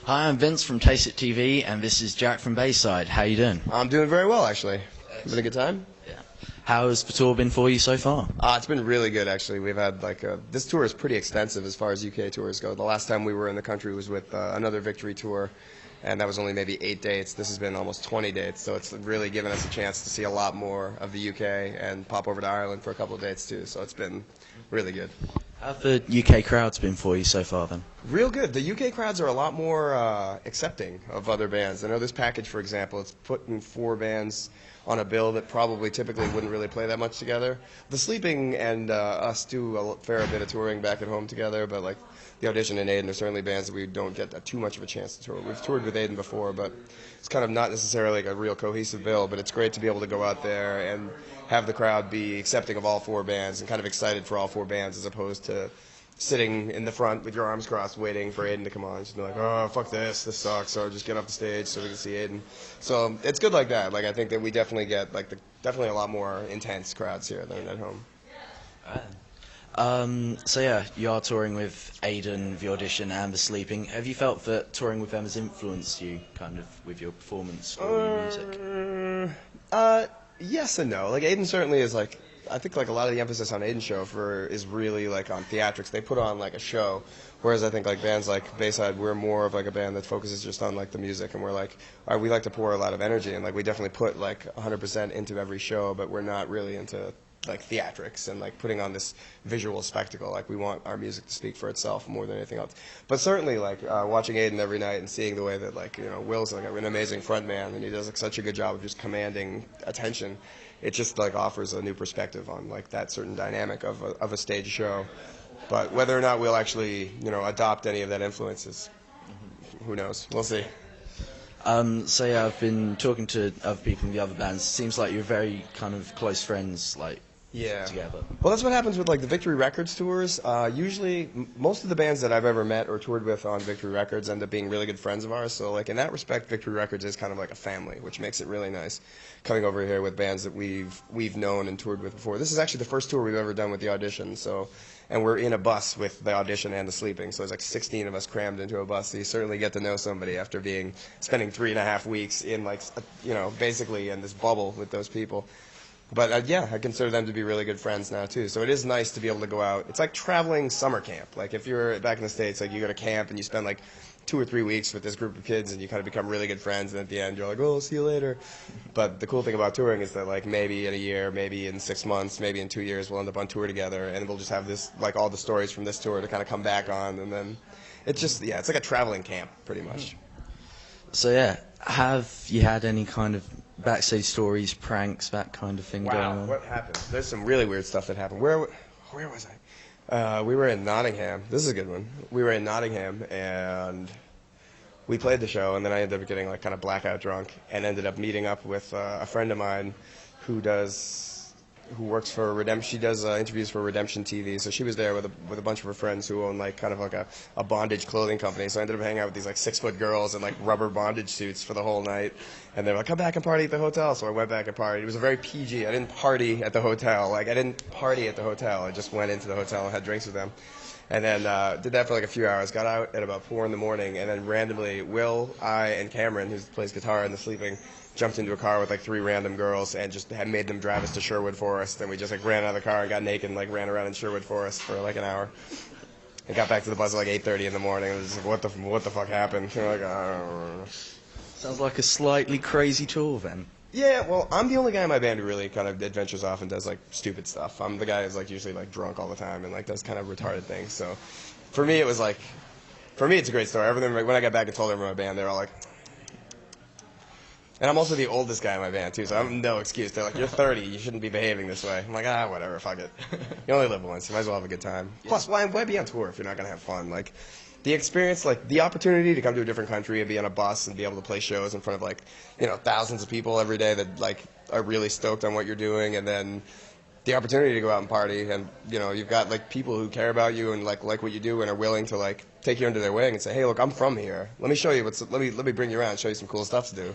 Hi, I'm Vince from Taste It TV, and this is Jack from Bayside. How you doing? I'm doing very well, actually. Been a good time? Yeah. How's the tour been for you so far? It's been really good, actually. We've had this tour is pretty extensive as far as UK tours go. The last time we were in the country was with another Victory tour, and that was only maybe 8 dates. This has been almost 20 dates, so it's really given us a chance to see a lot more of the UK and pop over to Ireland for a couple of dates too. So it's been really good. How have the UK crowds been for you so far then? Real good. The UK crowds are a lot more accepting of other bands. I know this package, for example, it's putting 4 bands on a bill that probably typically wouldn't really play that much together. The Sleeping and us do a fair bit of touring back at home together, but like the Audition and Aiden are certainly bands that we don't get too much of a chance to tour. We've toured with Aiden before, but it's kind of not necessarily like a real cohesive bill, but it's great to be able to go out there and have the crowd be accepting of all 4 bands and kind of excited for all 4 bands as opposed to sitting in the front with your arms crossed waiting for Aiden to come on. Just be like, oh, fuck this sucks, or just get off the stage so we can see Aiden. So it's good like that. Like I think that we definitely get definitely a lot more intense crowds here than at home. So yeah, you are touring with Aiden, The Audition, and The Sleeping. Have you felt that touring with them has influenced you, kind of, with your performance or your music? Yes and no. Like Aiden certainly is like, I think like a lot of the emphasis on Aiden's show is really like on theatrics. They put on like a show, whereas I think like bands like Bayside, we're more of like a band that focuses just on like the music, and we're like, all right, we like to pour a lot of energy, and like we definitely put like 100% into every show, but we're not really into like theatrics and like putting on this visual spectacle. Like we want our music to speak for itself more than anything else. But certainly like watching Aiden every night and seeing the way that like, you know, Will's like an amazing front man and he does like such a good job of just commanding attention. It just like offers a new perspective on like that certain dynamic of a stage show. But whether or not we'll actually, you know, adopt any of that influences, who knows? We'll see. So yeah, I've been talking to other people in the other bands. Seems like you're very kind of close friends, like, together. Well, that's what happens with like the Victory Records tours. Usually, most of the bands that I've ever met or toured with on Victory Records end up being really good friends of ours. So like in that respect, Victory Records is kind of like a family, which makes it really nice coming over here with bands that we've known and toured with before. This is actually the first tour we've ever done with the Audition. So, and we're in a bus with the Audition and the Sleeping. So there's like 16 of us crammed into a bus. So you certainly get to know somebody after spending 3.5 weeks in like, you know, basically in this bubble with those people. But yeah, I consider them to be really good friends now too. So it is nice to be able to go out. It's like traveling summer camp. Like if you're back in the States, like you go to camp and you spend like 2 or 3 weeks with this group of kids and you kind of become really good friends. And at the end, you're like, oh, I'll see you later. But the cool thing about touring is that like maybe in a year, maybe in 6 months, maybe in 2 years, we'll end up on tour together and we'll just have this, like all the stories from this tour to kind of come back on. And then it's just, yeah, it's like a traveling camp pretty much. So yeah, have you had any kind of backstage stories, pranks, that kind of thing going on? Wow, what happened? There's some really weird stuff that happened. Where was I? We were in Nottingham. This is a good one. We were in Nottingham, and we played the show, and then I ended up getting like kind of blackout drunk, and ended up meeting up with a friend of mine who works for Redemption. She does interviews for Redemption TV. So she was there with a bunch of her friends who own like kind of like a bondage clothing company. So I ended up hanging out with these like 6-foot girls in like rubber bondage suits for the whole night. And they were like, come back and party at the hotel. So I went back and partied. It was a very PG. I didn't party at the hotel. Like I didn't party at the hotel. I just went into the hotel and had drinks with them. And then did that for like a few hours. Got out at about 4 in the morning. And then randomly, Will, I, and Cameron, who plays guitar in The Sleeping, jumped into a car with like 3 random girls and just had made them drive us to Sherwood Forest. And we just like ran out of the car and got naked and like ran around in Sherwood Forest for like an hour. And got back to the bus at like 8:30 in the morning. It was just like, what the fuck happened? And we're like, I don't know. Sounds like a slightly crazy tour then. Yeah, well, I'm the only guy in my band who really kind of adventures off and does like stupid stuff. I'm the guy who's like usually like drunk all the time and like does kind of retarded things. So for me, it's a great story. Everything, like, when I got back and told everyone in my band, they were all like, and I'm also the oldest guy in my band too, so I'm no excuse. They're like, you're 30, you shouldn't be behaving this way. I'm like, whatever, fuck it. You only live once, you might as well have a good time. Yeah. Plus, why be on tour if you're not gonna have fun? Like, the experience, like the opportunity to come to a different country and be on a bus and be able to play shows in front of like, you know, thousands of people every day that like are really stoked on what you're doing, and then the opportunity to go out and party, and you know, you've got like people who care about you and like what you do and are willing to like take you under their wing and say, hey, look, I'm from here. Let me show you let me bring you around and show you some cool stuff to do.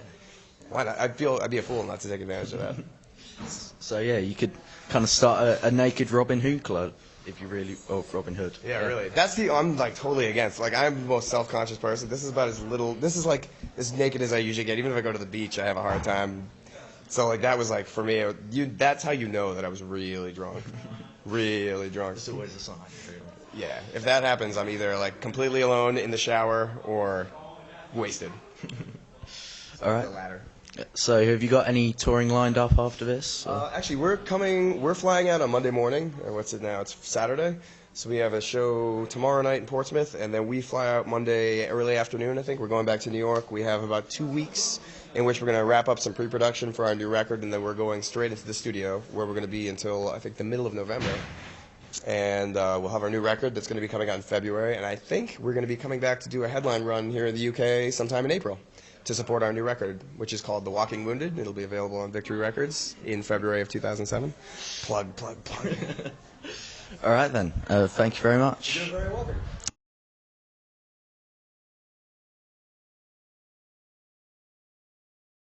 Why not? I'd be a fool not to take advantage of that. So yeah, you could kind of start a naked Robin Hood club. if you really, oh, Robin Hood. Yeah, really. That's I'm like totally against. Like I'm the most self-conscious person. This is about this is like as naked as I usually get. Even if I go to the beach, I have a hard time. So like that was like for me, that's how you know that I was really drunk. Really drunk. It's always a sign, really. Yeah. If that happens, I'm either like completely alone in the shower or wasted. All right. The latter. So, have you got any touring lined up after this? Actually, we're flying out on Monday morning. What's it now? It's Saturday. So we have a show tomorrow night in Portsmouth, and then we fly out Monday early afternoon, I think. We're going back to New York. We have about 2 weeks in which we're going to wrap up some pre-production for our new record, and then we're going straight into the studio, where we're going to be until, I think, the middle of November. And we'll have our new record that's going to be coming out in February, and I think we're going to be coming back to do a headline run here in the UK sometime in April to support our new record, which is called The Walking Wounded. It'll be available on Victory Records in February of 2007. Plug. All right, then. Thank you very much. You're very welcome.